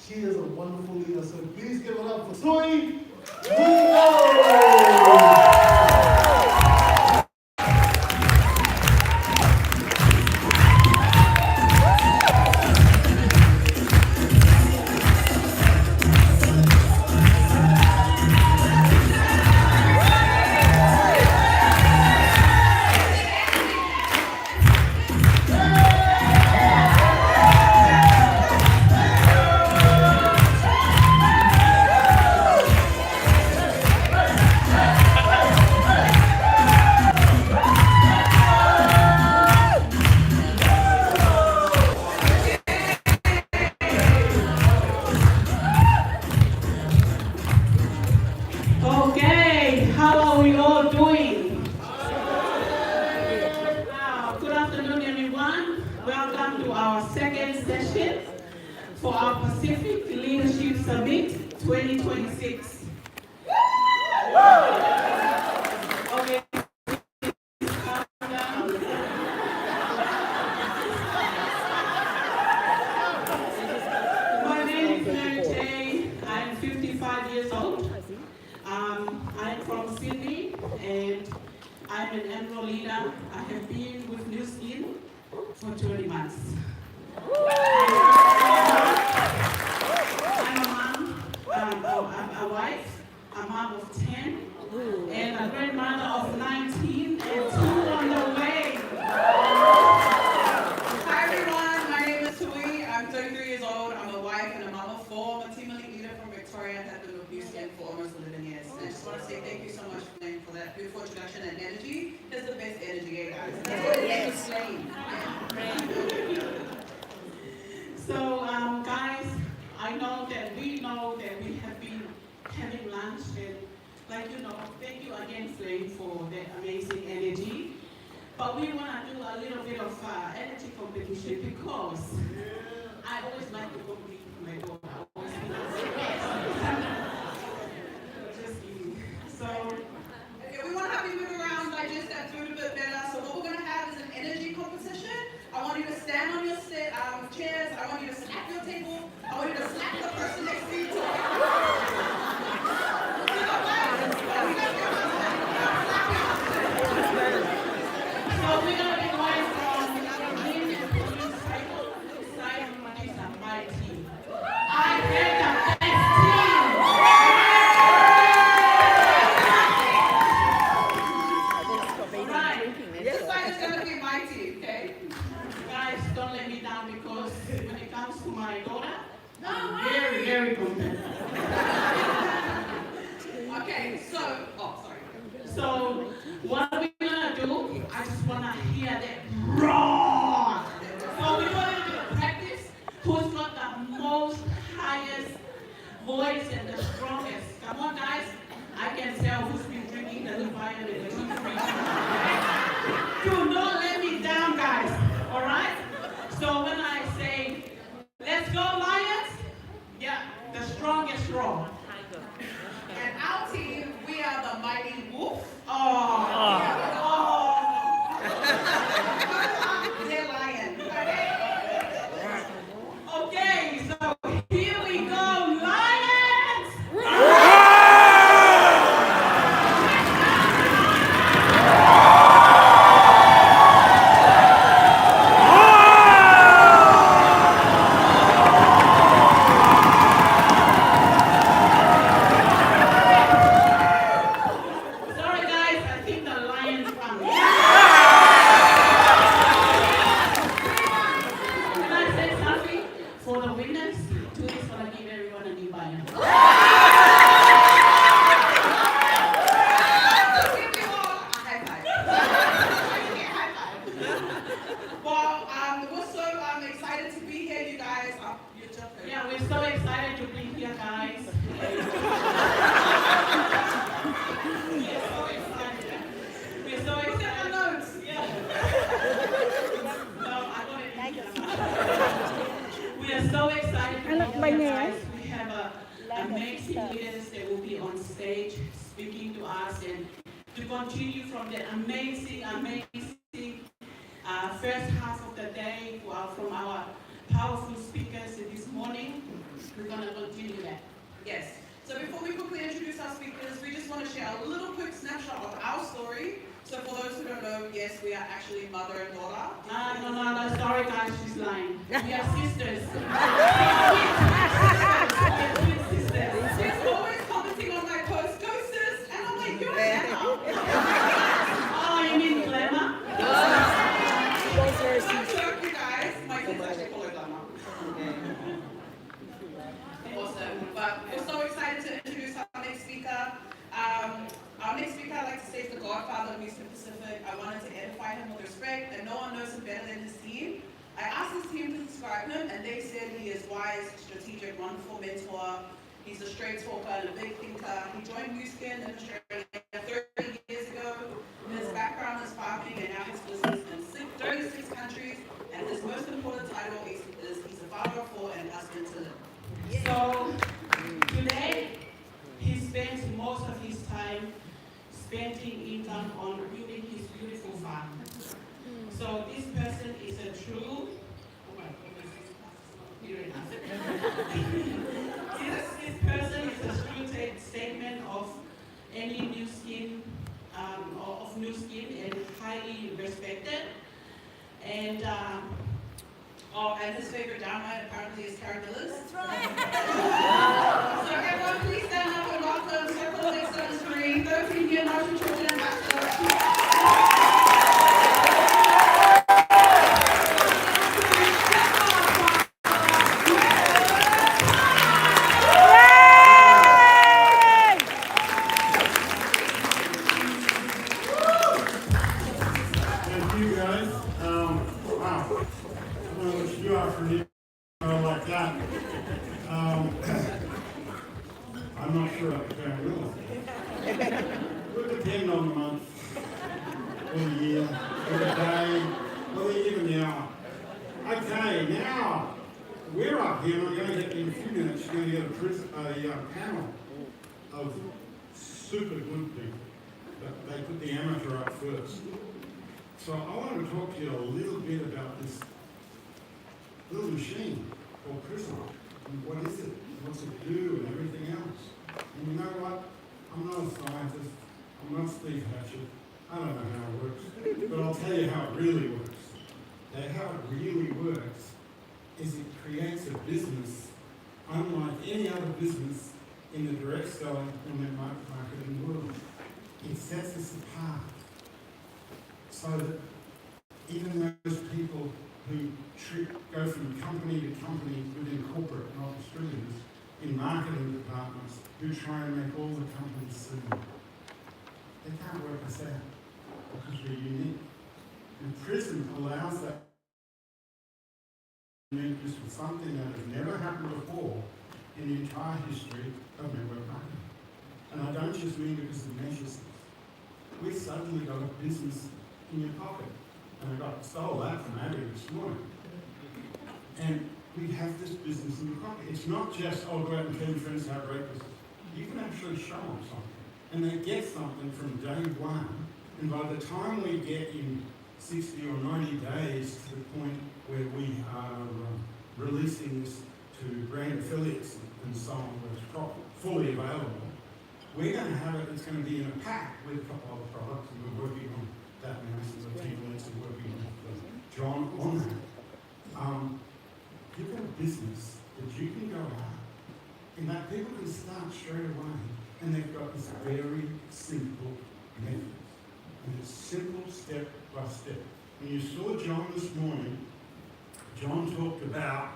She is a wonderful leader. So please give it up for Tui Mugo. Okay, how are we all doing? Good afternoon, everyone. Welcome to our second session for our Pacific Leadership Summit 2026. Okay. My name is Mary J. I'm 55 years old. I'm from Sydney and I'm an annual leader. I have been with New Skin for 20 months. I'm a mom, a wife, a mom of 10, and a grandmother of 19 and 2 on the way. Hi everyone, my name is Tui. I'm 33 years old. I'm a wife and a mom of 4. I'm a team leader from Victoria and have been with New Skin for almost 11 years. And I just want to say thank you so much for that beautiful introduction, and energy is the best energy, guys. That's what it is explain. So, guys, we know that we have been having lunch, and thank you again, Flame, for the amazing energy. But we want to do a little bit of energy competition because I always like to compete with my daughter. I always think just kidding. So, Okay, we want to have you move around, digest that food a bit better. So what we're going to have is an energy competition. I want you to stand on your chairs. I want you to slap your table. I want you to slap the person next to you. So we're going to be going from Yin and Police cycle side is my team. I had the best team. Right. This side is going to be my team, okay? Guys, don't let me down because when it comes to my daughter, I'm very, very competitive. Okay, so, sorry. So what are we going to do? I just want to hear that roar. So we're going to do practice. Who's got the most highest voice and the strongest? Come on, guys. I can tell who's been drinking the Leviathan and the Do not let me down, guys. All right? So when I say, let's go, Lions, yeah, the strongest roar. And our team, we are the Mighty Wolf. They're lion. Okay, so here we go, Lions! Sorry guys, I think the Lions won. Can I say something? For the winners, Tui is going to give everyone a new lion. Give you all a high five. Yeah, high five. Well, we're so excited to be here, you guys. You're jumping. Yeah, we're so excited to be here, guys. We're so Look at excited. my notes. Yeah. No, I got it. We are so excited to be here, guys. We have amazing leaders that will be on stage speaking to us and to continue from the amazing first half of the day from our powerful speakers this morning. we're going to continue that. Yes. So before we quickly introduce our speakers, we just want to share a little quick snapshot of our story. So for those who don't know, yes, we are actually mother and daughter. No, sorry guys, she's lying. We are sisters. She's always commenting on my post, go sis, and I'm like, you're Glamour. Oh, you mean Glamour? I'm joking, you guys. My kids actually call her Glamour. Awesome. But we're so excited to introduce our next speaker. Our next speaker, I like to say, is the godfather of Eastern Pacific. I wanted to edify him with respect, and no one knows him better than his team. I asked his team to describe him, and they said he is wise, strategic, wonderful mentor. He's a straight talker and a big thinker. He joined Nu Skin in Australia 30 years ago. His background is farming, and now his business in 36 countries. And his most important title is he's a father of 4 and husband to live. So today, he spends most of his time spending income on building his beautiful farm. So this person is a true, this person is a true statement of any Nu Skin, of Nu Skin, and highly respected. And And his favorite downline apparently is Karen Miller's. That's right. So everyone, please stand up and welcome Circle of Excellence 3, 13-year Northern Children Ambassador. Thank you guys. Wow. I don't know what you are for me like that. I'm not sure I can realize it. Would depend on the month, or the year, or the day, or even the hour. Okay, now we're up here. We're going to get in a few minutes. You're going to get a panel of super good people. But they put the amateur up first. So I want to talk to you a little bit about this little machine called Prism. And what is it? What's it do and everything else? And you know what? I'm not a scientist. I'm not Steve Hatchett. I don't know how it works. But I'll tell you how it really works. And how it really works is it creates a business unlike any other business in the direct selling and network marketing world. It sets us apart. So that even those people who go from company to company within corporate and distributors in marketing departments who try and make all the companies similar, they can't work us out because we're unique. And Prism allows that uniqueness with something that has never happened before in the entire history of network marketing. And I don't just mean because it measures things. We suddenly got a business in your pocket. And I stole that from Abby this morning. And we have this business in your pocket. It's not just, oh, go out and tell your friends how great this is. You can actually show them something. And they get something from day one. And by the time we get in 60 or 90 days to the point where we are releasing this to brand affiliates and so on, where it's fully available, we're going to have it, it's going to be in a pack with a couple other products, and we're working on that now, so the team leads are working with John on that. You've got a business that you can go out, and that people can start straight away, and they've got this very simple method. And it's simple step by step. When you saw John this morning, John talked about,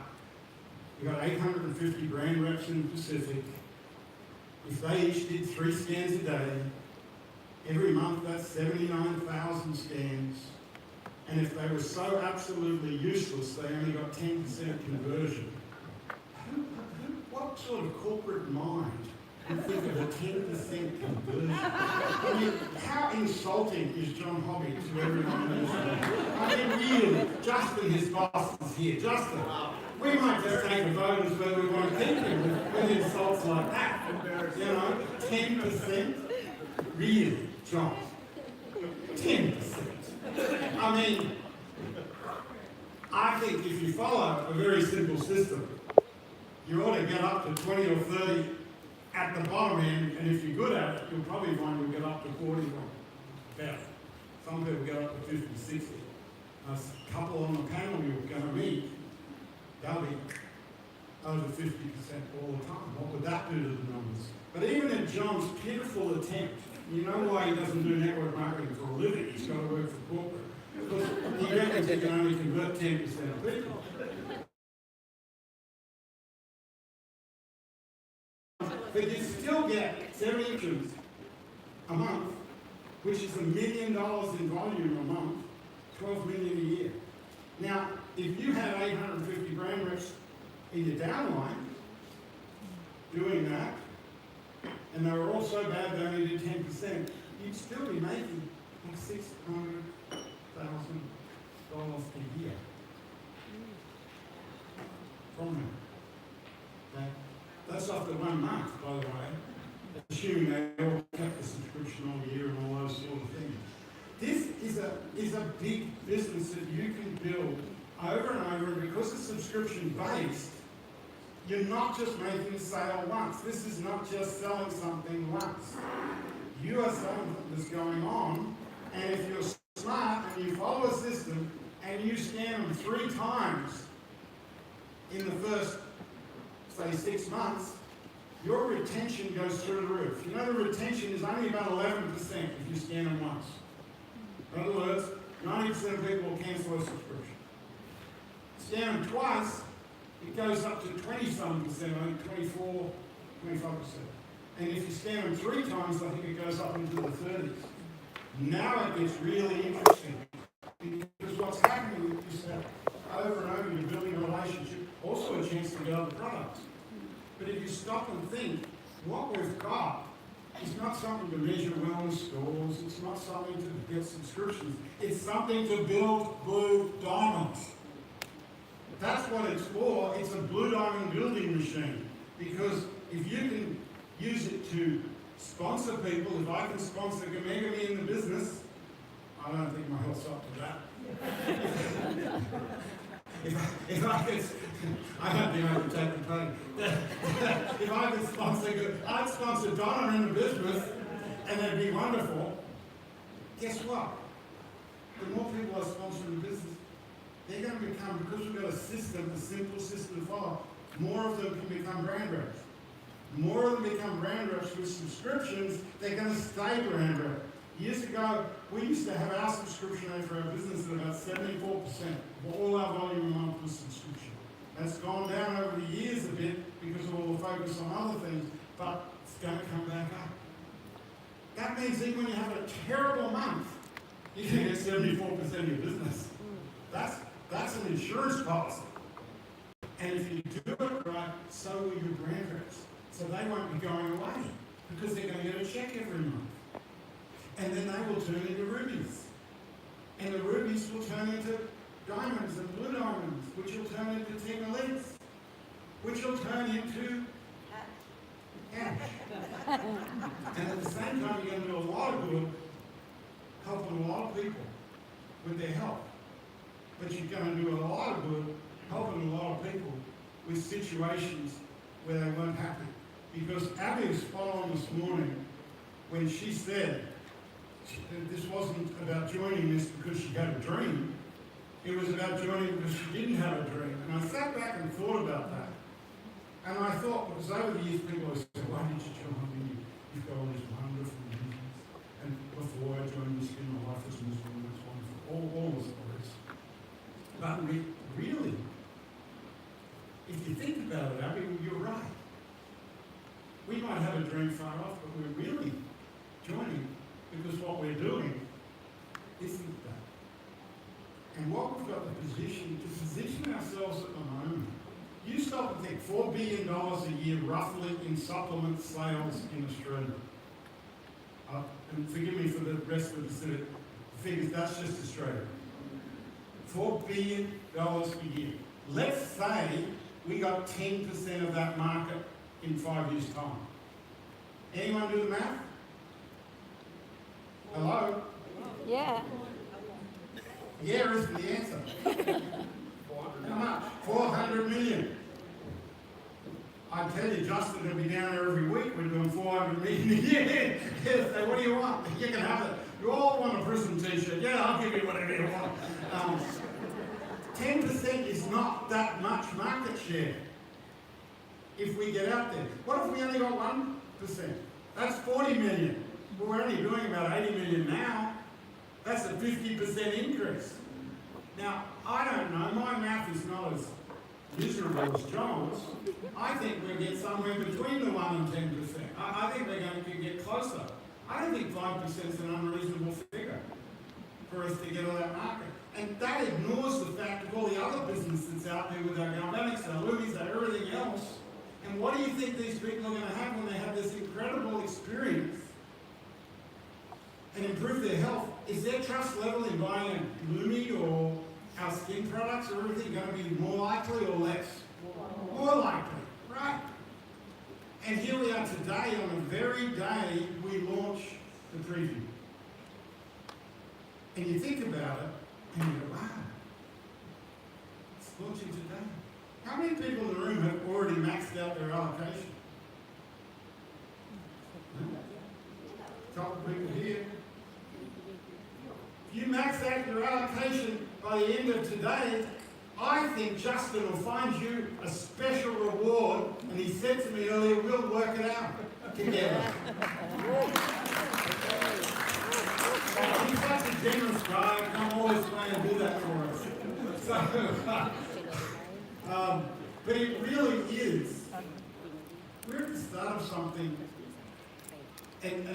we've got 850 brand reps in the Pacific. If they each did 3 scans a day, every month that's 79,000 scans. And if they were so absolutely useless, they only got 10% conversion. What sort of corporate mind would think of a 10% conversion? I mean, how insulting is John Hobby to everyone else? I mean, really, Justin, his boss, is here. Justin, we might just take a vote as whether we want to keep him with insults like that. You know, 10%? Really, John? 10%. I mean, I think if you follow a very simple system, You ought to get up to 20 or 30 at the bottom end, and if you're good at it, you'll probably find you'll get up to 40 or better. Some people get up to 50, 60. A couple on the panel you're going to meet, they'll be over 50% all the time. What would that do to the numbers? But even in John's pitiful attempt, you know why he doesn't do network marketing for a living? He's got to work for corporate. Because he reckons he can only convert 10% of people. But you still get 7 inches a month, which is $1 million in volume a month, 12 million a year. Now, if you had 850 brand reps in your downline doing that, and they were all so bad they only did 10%, you'd still be making like $600,000 a year from them. Okay? That's after 1 month, by the way, assuming they all kept the subscription all year and all those sort of things. This is a big business that you can build over and over, and because it's subscription-based, you're not just making a sale once. This is not just selling something once. You are selling something that's going on, and if you're smart and you follow a system and you scan them 3 times in the first, say, 6 months, your retention goes through the roof. You know the retention is only about 11% if you scan them once. In other words, 90% of people will cancel a subscription. Scan them twice, it goes up to 20-some%, I think 24, 25%. And if you scan them 3 times, I think it goes up into the 30s. Now it gets really interesting. Because what's happening is that over and over you're building a relationship, also a chance to go to products. But if you stop and think, what we've got is not something to measure wellness scores, it's not something to get subscriptions, it's something to build blue diamonds. That's what it's for. It's a blue diamond building machine. Because if you can use it to sponsor people, if I can sponsor Gamegami in the business, I don't think my health's up to that. if I could, I don't think I could take the pain. If I could sponsor, I'd sponsor Donna in the business, and that'd be wonderful. Guess what? The more people I sponsor in the business, they're going to become, because we've got a system, a simple system to follow, more of them can become brand reps. More of them become brand reps with subscriptions, they're going to stay brand reps. Years ago, we used to have our subscription rate for our business at about 74% of all our volume a month was subscription. That's gone down over the years a bit because of all the focus on other things, but it's going to come back up. That means even when you have a terrible month, you can get 74% of your business. That's an insurance policy. And if you do it right, so will your brand reps. So they won't be going away because they're going to get a check every month. And then they will turn into rubies. And the rubies will turn into diamonds and blue diamonds, which will turn into team elites, which will turn into cash. And at the same time, you're going to do a lot of good, helping a lot of people with their health. But you're going to do a lot of good, helping a lot of people with situations where they weren't happy. Because Abby was spot on this morning when she said, this wasn't about joining this because she had a dream. It was about joining because she didn't have a dream. And I sat back and thought about that. And I thought, because over the years people always said, why did you join? You've got all these wonderful reasons. And before I joined this, my life was miserable. It's wonderful. All the stories. But really, if you think about it, Abby, you're right. We might have a dream far off, but we're really joining because what we're doing isn't that. And what we've got to position ourselves at the moment, you stop and think, $4 billion a year roughly in supplement sales in Australia. And forgive me for the rest of the figures, that's just Australia. $4 billion a year. Let's say we got 10% of that market in 5 years' time. Anyone do the math? Hello? Yeah. Yeah is the answer. How much? 400 million. I tell you, Justin will be down there every week. We're doing 400 meetings a year. Yes, so what do you want? You can have it. You all want a prison t-shirt. Yeah, I'll give you whatever you want. 10% is not that much market share if we get out there. What if we only got 1%? That's 40 million. Well, we're only doing about 80 million now. That's a 50% increase. Now, I don't know. My math is not as miserable as John's. I think we'll get somewhere between the 1 and 10%. I think we're going to get closer. I don't think 5% is an unreasonable figure for us to get on that market. And that ignores the fact of all the other business that's out there with our galvanics, our Lumis, our everything else. And what do you think these people are going to have when they have this incredible experience and improve their health? Is their trust level in buying a Lumi or our skin products or everything going to be more likely or less? More likely, right? And here we are today on the very day we launch the preview. And you think about it, and you go, wow, it's launching today. How many people in the room have already maxed out their allocation? A couple of people here. If you max out your allocation by the end of today, I think Justin will find you a special reward, and he said to me earlier, we'll work it out together. He's such a generous guy, I come all this way and do that for us. So, but it really is. We're at the start of something, and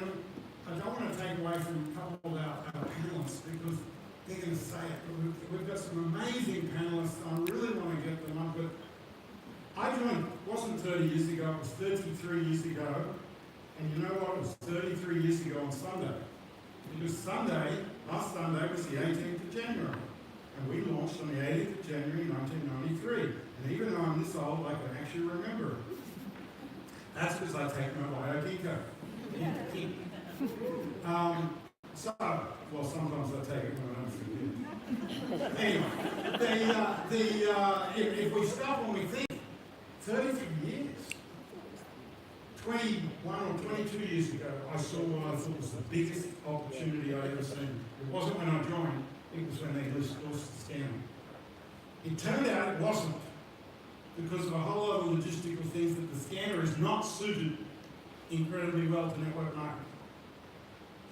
I don't want to take away from a couple of our panelists because they're going to say it. We've got some amazing panelists. I really want to get them up. But I joined, it wasn't 30 years ago, it was 33 years ago. And you know what? It was 33 years ago on Sunday. Because Sunday, last Sunday was the 18th of January. And we launched on the 18th of January 1993. And even though I'm this old, I can actually remember it. That's because I take my BioKico. Well, sometimes I take it when I don't forget. Anyway, if we stop and we think, 33 years, 21 or 22 years ago, I saw what I thought was the biggest opportunity I'd ever seen. It wasn't when I joined, it was when they launched the scanner. It turned out it wasn't, because of a whole lot of logistical things that the scanner is not suited incredibly well to network marketing.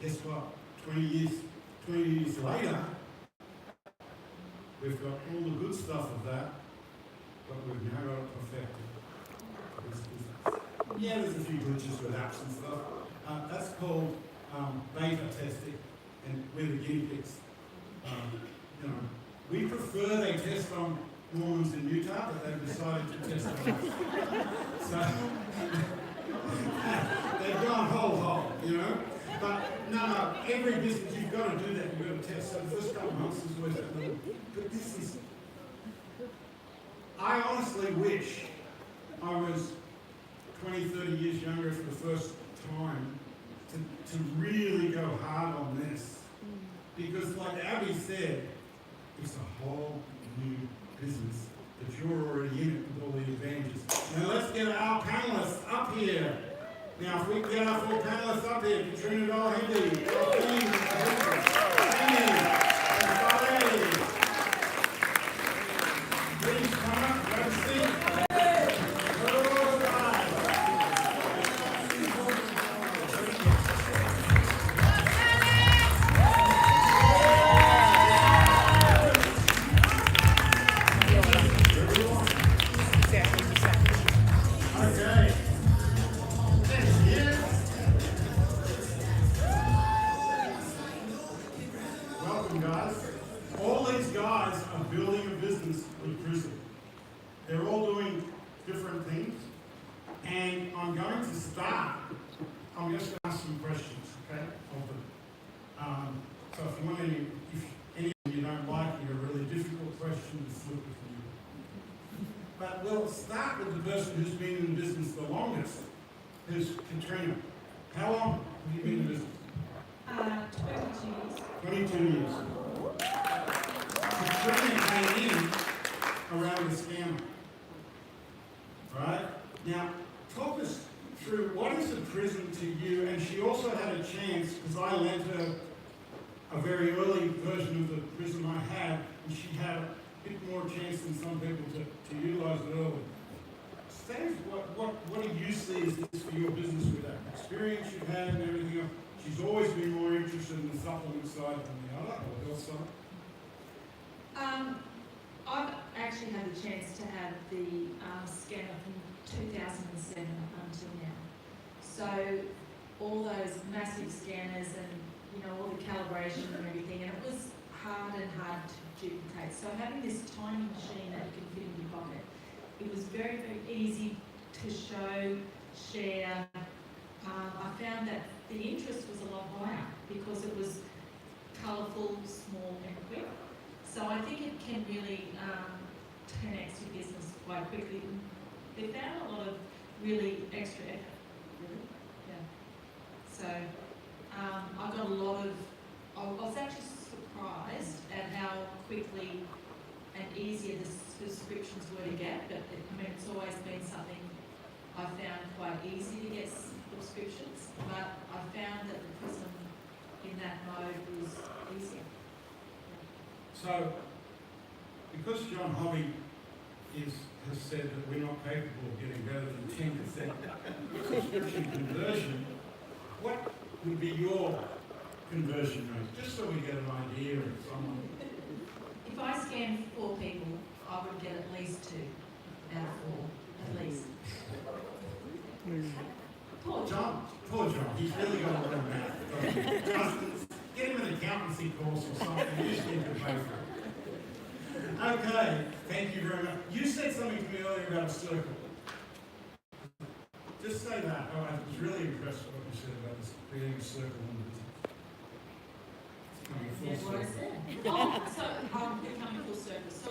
Guess what? 20 years later, we've got all the good stuff of that, but we've now got it perfected. Yeah, there's a few glitches with apps and stuff. That's called beta testing, and we're the guinea pigs. We prefer they test on Mormons in Utah, but they've decided to test on us. So they've gone whole, But no, every business you've got to do that. You've got to test. So the first couple of months is always that little. But this is. I honestly wish I was 20, 30 years younger for the first time to really go hard on this. Because like Abby said, it's a whole new business, but you're already in it with all the advantages. Now let's get our panelists up here. Now if we can get our four panelists up here, Katrina Dahl-Hendy, Amy, please come up, grab a seat. They're all doing different things, and I'm going to start. I'm just going to ask some questions, okay? So if any of you don't like it, a really difficult question to slip with you. But we'll start with the person who's been in business the longest, who's Katrina. How long have you been in business? 22 years. Katrina came in around the scammer. Right? Now, talk us through what is the prison to you, and she also had a chance, because I lent her a very early version of the prism I had, and she had a bit more chance than some people to utilise it early. Steph, what do you see as this for your business with that experience you've had and everything else? She's always been more interested in the supplement side than the other, or the health side. I've actually had the chance to have the scanner from 2007 up until now. So all those massive scanners and all the calibration and everything, and it was hard to duplicate. So having this tiny machine that you can fit in your pocket, it was very, very easy to show, share. I found that the interest was a lot higher because it was colourful, small and quick. So I think it can really 10x your business quite quickly. They found a lot of really extra effort, really. Yeah. So I got a lot of, I was actually surprised at how quickly and easier the subscriptions were to get, but it's always been something I found quite easy to get subscriptions, but I found that the Prism in that mode was easier. So, because John Hobby has said that we're not capable of getting better than 10% subscription conversion, what would be your conversion rate? Just so we get an idea of someone. If I scanned 4 people, I would get at least 2 out of 4, at least. Poor John. Poor John, he's really got a lot of math. Justin, get him an accountancy course or something, you just need to pay for it. Okay, thank you very much. You said something to me earlier about a circle. Just say that. Oh, I was really impressed with what you said about this, creating a circle in the business. That's what I said. So we're coming full circle. So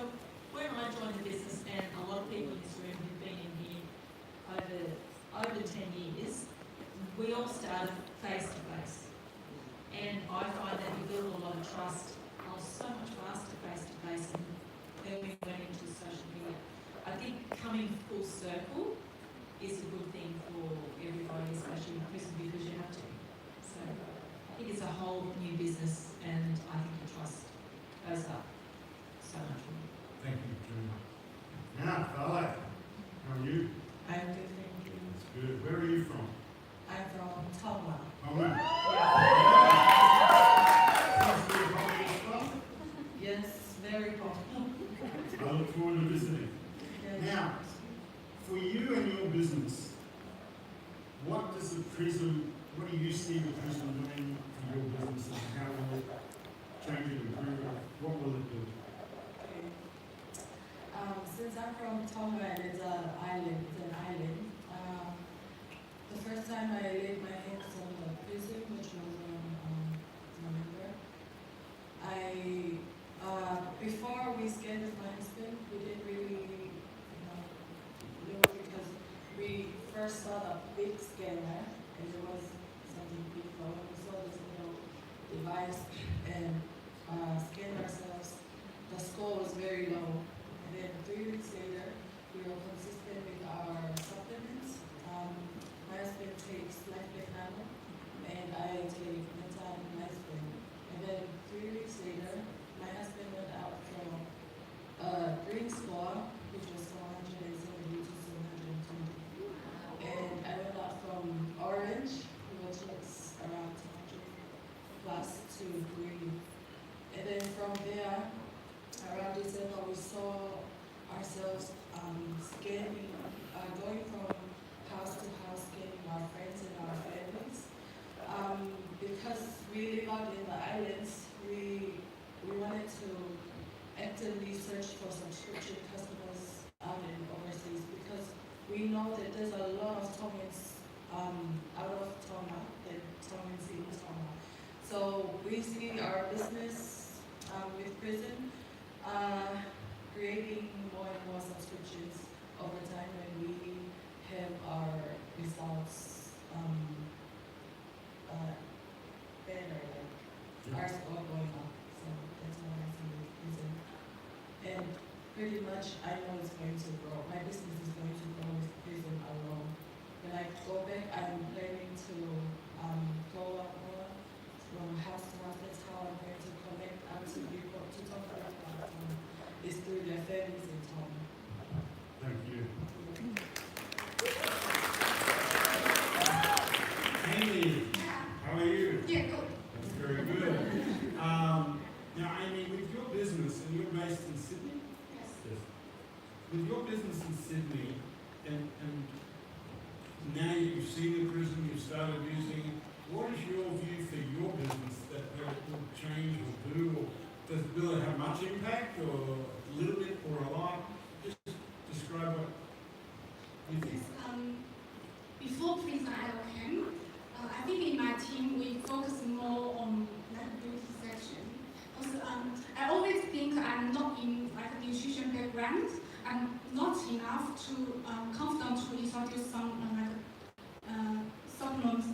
when I joined the business, and a lot of people in this room who've been in here over 10 years, we all started face to face. And I find that you build a lot of trust. I was so much faster face to face, and then we went into social media. I think coming full circle is a good thing for everybody, especially in prison, because you have to. So I think it's a whole new business, and I think the trust goes up so much more. Thank you, Jim. Now, Farley, how are you? I'm good, thank you. That's good. Where are you from? I'm from Tonga. Oh, man. Yes, very popular. I look forward to visiting. Now, for you and your business, what does the Prism, what do you see the Prism doing for your business, and how will it change it, improve it? What will it do? Okay. Since I'm from Tonga and it's an island, the first time I laid my hands on the prison, which was in November, before we scanned with my husband, we didn't really know, because we first saw the big scanner, and it was something big for when we saw this little device and scanned ourselves, the score was very low. And then 3 weeks later, we were consistent with our supplements. My husband takes Life Nano, and I take Mental and Husband. And then 3 weeks later, my husband went out from green score, which was 170 to 720. And I went out from orange, which was around 200 plus, to green. And then from there, around December, we saw ourselves scanning, going from house to house, scanning our friends and our families. Because we live out in the islands, we wanted to actively search for subscription customers out in overseas, because we know that there's a lot of Tongans out of Tonga, that Tongans in Tonga. So we see our business with prison creating more and more subscriptions over time when we have our results better, like our score going up. So that's what I see with prison. And pretty much I know it's going to grow. My business is going to grow with prison a lot.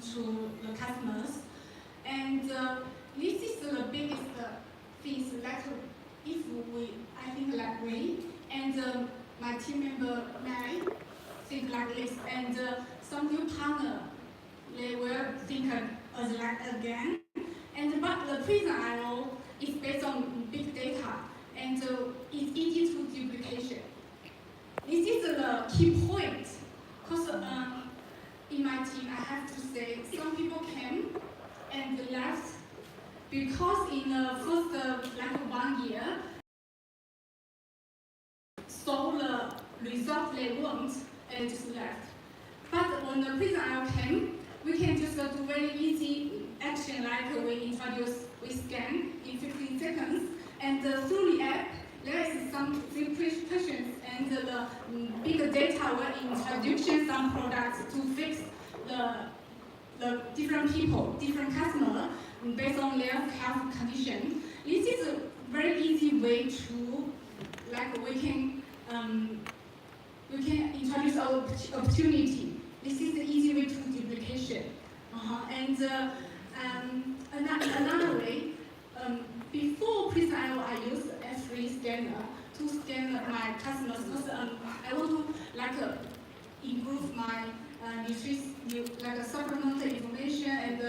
to the customers. And this is the biggest things that if we, I think like we, and my team member Mary think like this, and some new partner, they will think as like again. And but the Prison IO is based on big data, and it's easy to duplication. This is the key point, because in my team, I have to say, some people came and left because in the first like 1 year, saw the result they want and just left. But when the Prison IO came, we can just do very easy action like we introduce, we scan in 15 seconds, and through the app, there is some questions and the big data will introduce some products to fix the different people, different customers based on their health condition. This is a very easy way to, like we can introduce our opportunity. This is the easy way to duplication. Another way, before Prison IO, I use S3 scanner to scan my customers because I want to like improve my nutrition, like supplement information, and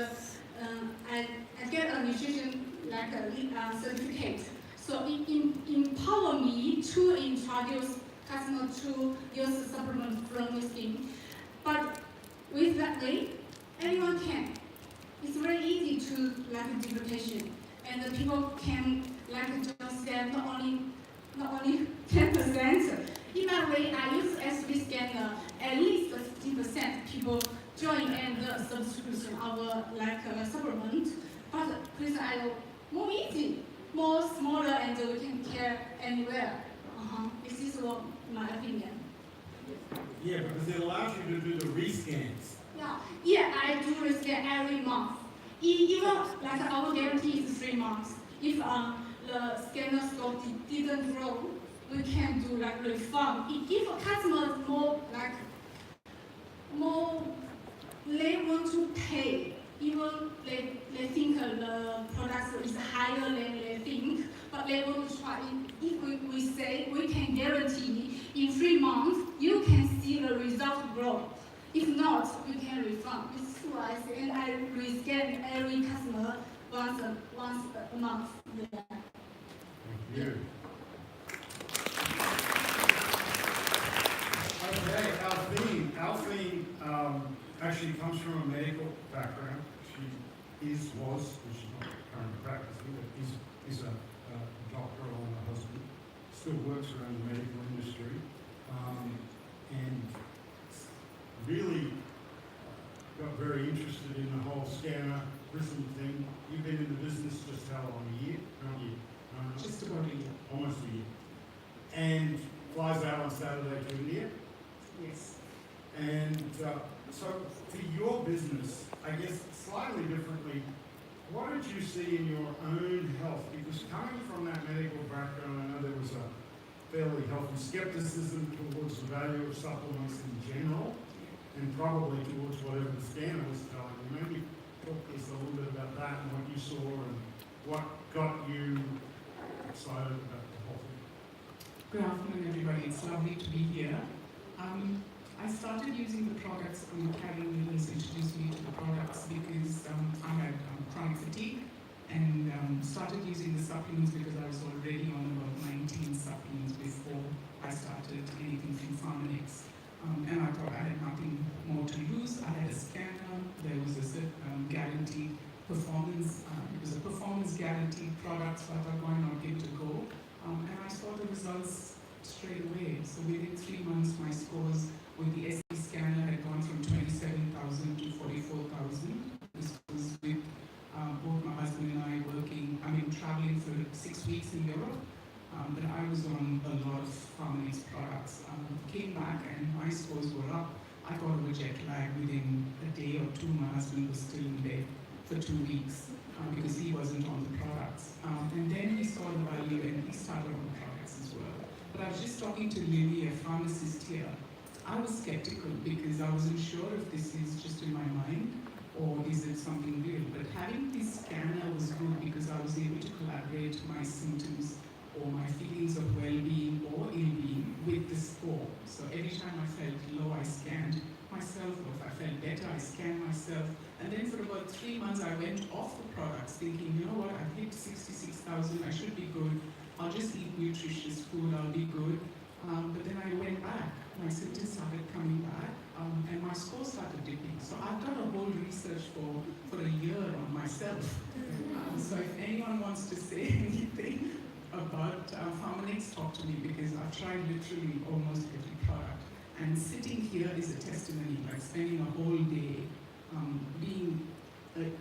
I get a nutrition like a certificate. So it empower me to introduce customer to use supplement from the scheme. But with that way, anyone can. It's very easy to like duplication, and the people can like just scan not only 10%. In that way, I use S3 scanner. At least 50% people join and subscription our like supplement. But Prison IO more easy, more smaller, and we can care anywhere. This is what my opinion. Yeah, because it allows you to do the rescans. Yeah, I do rescan every month. Even like our guarantee is 3 months. If the scanner scope didn't grow, we can do like refund. If a customer more they want to pay, even they think the product is higher than they think, but they want to try. If we say we can guarantee in 3 months you can see the result grow. If not, you can refund. This is what I say, and I rescan every customer once a month. Yeah. Thank you. Okay, Alfie actually comes from a medical background. She was, which is not currently practicing, but is a doctor along her husband. Still works around the medical industry. And really got very interested in the whole scanner prison thing. You've been in the business just how long? A year? Not a year. Just about a year. Almost a year. And flies out on Saturday to India. Yes. And so for your business, I guess slightly differently, what did you see in your own health? Because coming from that medical background, I know there was a fairly healthy skepticism towards the value of supplements in general, and probably towards whatever the scanner was telling you. Maybe talk to us a little bit about that and what you saw and what got you excited about the whole thing. Good afternoon, everybody. It's lovely to be here. I started using the products, Carrie Williams introduced me to the products because I had chronic fatigue, and started using the supplements because I was already on about 19 supplements before I started anything from Pharmanex. And I thought I had nothing more to lose. I had a scanner, there was a guaranteed performance, it was a performance guaranteed product, so I thought why not give it a go. And I saw the results straight away. So within 3 months, my scores with the SC scanner had gone from 27,000 to 44,000. This was with both my husband and I traveling for 6 weeks in Europe. But I was on a lot of Pharmanex products. Came back and my scores were up. I got over jet lag within a day or two. My husband was still in bed for 2 weeks because he wasn't on the products. And then he saw the value and he started on the products as well. But I was just talking to Lily, a pharmacist here. I was skeptical because I wasn't sure if this is just in my mind. or is it something real? But having this scanner was good because I was able to collaborate my symptoms or my feelings of well-being or ill-being with the score. So every time I felt low, I scanned myself, or if I felt better, I scanned myself. And then for about 3 months, I went off the products thinking, you know what, I've hit 66,000, I should be good. I'll just eat nutritious food, I'll be good. But then I went back, my symptoms started coming back, and my score started dipping. So I've done a whole research for a year on myself. So if anyone wants to say anything about Pharmanex, talk to me, because I've tried literally almost every product. And sitting here is a testimony, like spending a whole day being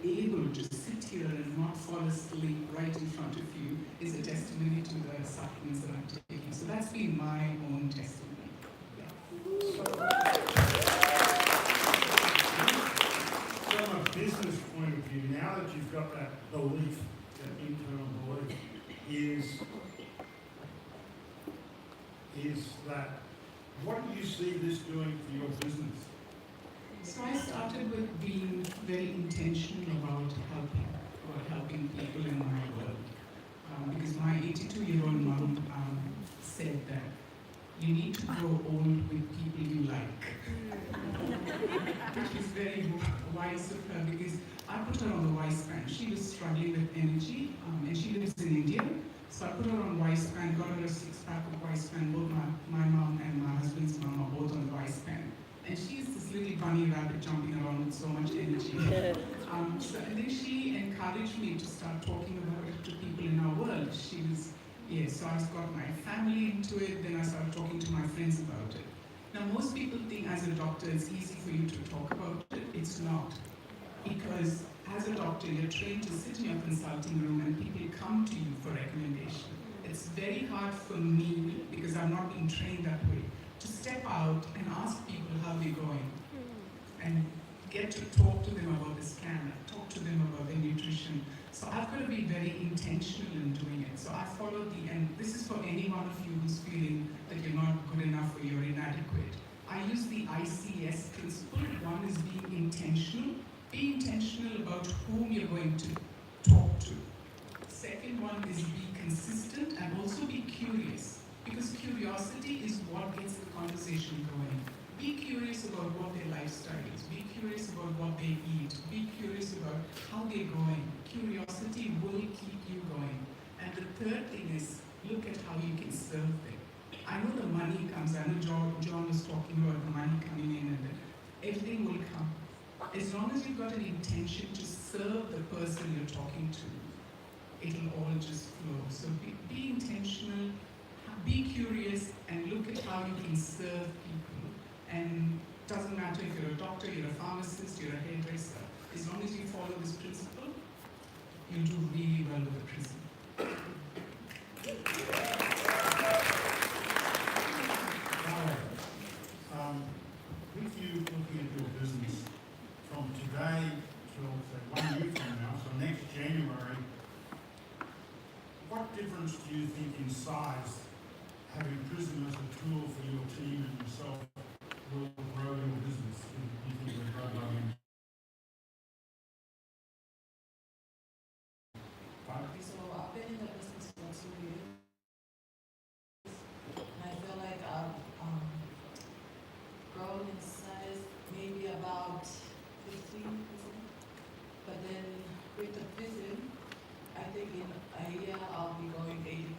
able to sit here and not fall asleep right in front of you is a testimony to the supplements that I'm taking. So that's been my own testimony. From a business point of view, now that you've got that belief, that internal belief, is that what do you see this doing for your business? So I started with being very intentional about helping people in my world. Because my 82-year-old mom said that you need to grow old with people you like. Which is very wise of her, because I put her on the Wispan. She was struggling with energy, and she lives in India. So I put her on Wispan, got her a 6-pack of Wispan. Both my mom and my husband's mom are both on the Wispan. And she's this little bunny rabbit jumping around with so much energy. And then she encouraged me to start talking about it to people in our world. So I got my family into it, then I started talking to my friends about it. Now most people think as a doctor it's easy for you to talk about it. It's not. Because as a doctor you're trained to sit in your consulting room and people come to you for recommendation. It's very hard for me, because I'm not being trained that way, to step out and ask people how they're going and get to talk to them about the scanner, talk to them about their nutrition. So I've got to be very intentional in doing it. So I follow and this is for any one of you who's feeling that you're not good enough or you're inadequate. I use the ICS principle. One is being intentional. Be intentional about whom you're going to talk to. Second one is be consistent and also be curious. Because curiosity is what gets the conversation going. Be curious about what their lifestyle is. Be curious about what they eat. Be curious about how they're going. Curiosity will keep you going. And the third thing is look at how you can serve them. I know the money comes. I know John was talking about the money coming in, and everything will come. As long as you've got an intention to serve the person you're talking to, it'll all just flow. So be intentional. Be curious and look at how you can serve people. And it doesn't matter if you're a doctor, you're a pharmacist, you're a hairdresser. As long as you follow this principle, you'll do really well with the prism. With you looking at your business from today till say 1 year from now, so next January, what difference do you think in size having Prism as a tool for your team and yourself will grow your business? Do you think will grow by then? So I've been in the business for 2 years. And I feel like I've grown in size maybe about 15%. But then with the Prism, I think in a year I'll be going 80%.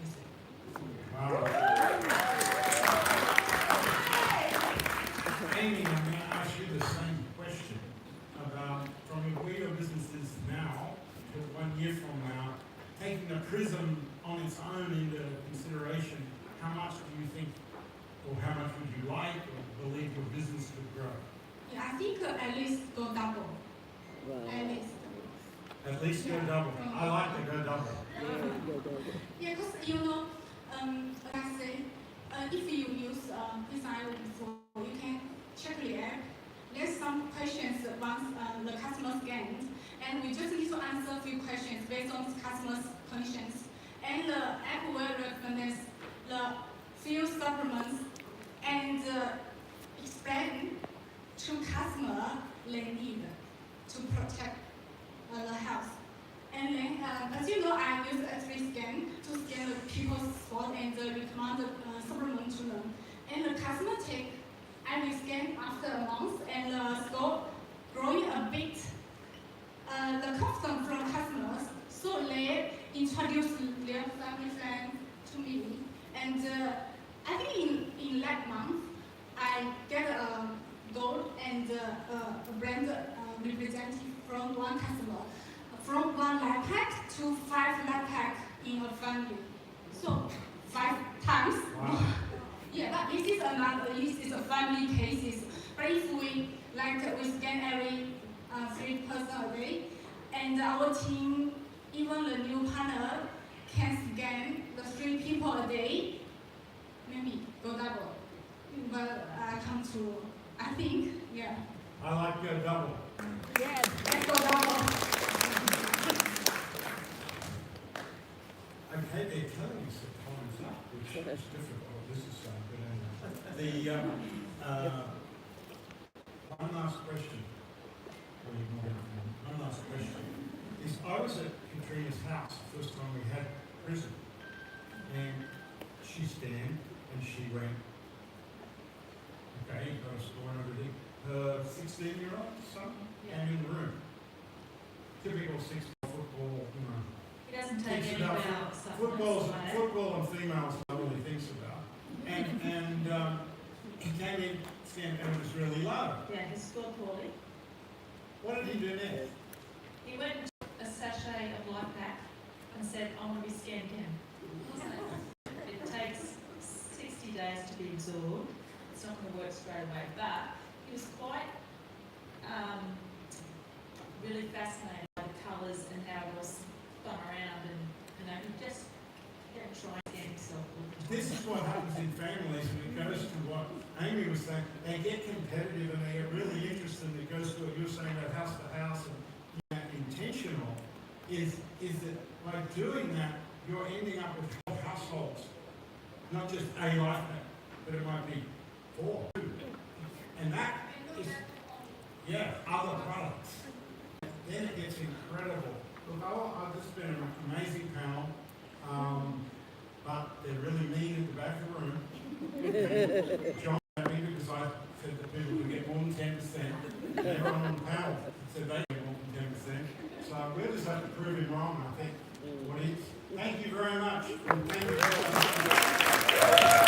Wow. Amy, I'm going to ask you the same question about from where your business is now to 1 year from now, taking the Prism on its own into consideration, how much do you think, or how much would you like or believe your business could grow? Yeah, I think at least go double. At least. At least go double. I like to go double. Yeah, because like I say, if you use Prism before, you can check the app. There's some questions once the customer scans, and we just need to answer a few questions based on the customer's conditions. And the app will recommend the few supplements and explain to customer they need. to protect the health. And then, as you know, I use X-ray scan to scan the people's spot and recommend the supplement to them. And the customer take every scan after a month and the score growing a bit. The confidence from customers, so they introduce their family friends to me. And I think in that month, I get a gold and a brand representative from one customer, from 1 lab pack to 5 lab pack in a family. So 5 times. Wow. Yeah, but this is a family cases. But if we we scan every 3 person a day, and our team, even the new partner, can scan the 3 people a day, maybe go double. But I think, yeah. I like your double. Yes, let's go double. Okay, they're telling us that time's up, which is difficult. This is so good. Anyway. One last question. One last question. Is I was at Katrina's house the first time we had prison, and she scanned and she went, okay, you've got a score and everything. Her 16-year-old son came in the room. Typical 16 football, you know. He doesn't take Thinks any about bowel supplements. football and females nobody thinks about. And he came in, scanned, and it was really low. Yeah, he scored poorly. What did he do next? He went and took a sachet of light pack and said, I want to be scanned again. It takes 60 days to be absorbed. It's not going to work straight away, but he was quite really fascinated by the colours and how it all spun around, and he just kept trying to scan himself. This is what happens in families, and it goes to what Amy was saying. They get competitive and they get really interested, and it goes to what you were saying about house to house and intentional, is that by doing that, you're ending up with whole households. Not just a life pack, but it might be 4. And that is, other products. Then it gets incredible. Look, this has been an amazing panel, but they're really mean at the back of the room. John told me because I said that people would get more than 10%. Everyone on the panel said they get more than 10%. So we'll just have to prove him wrong, I think. Thank you very much. And thank you very much.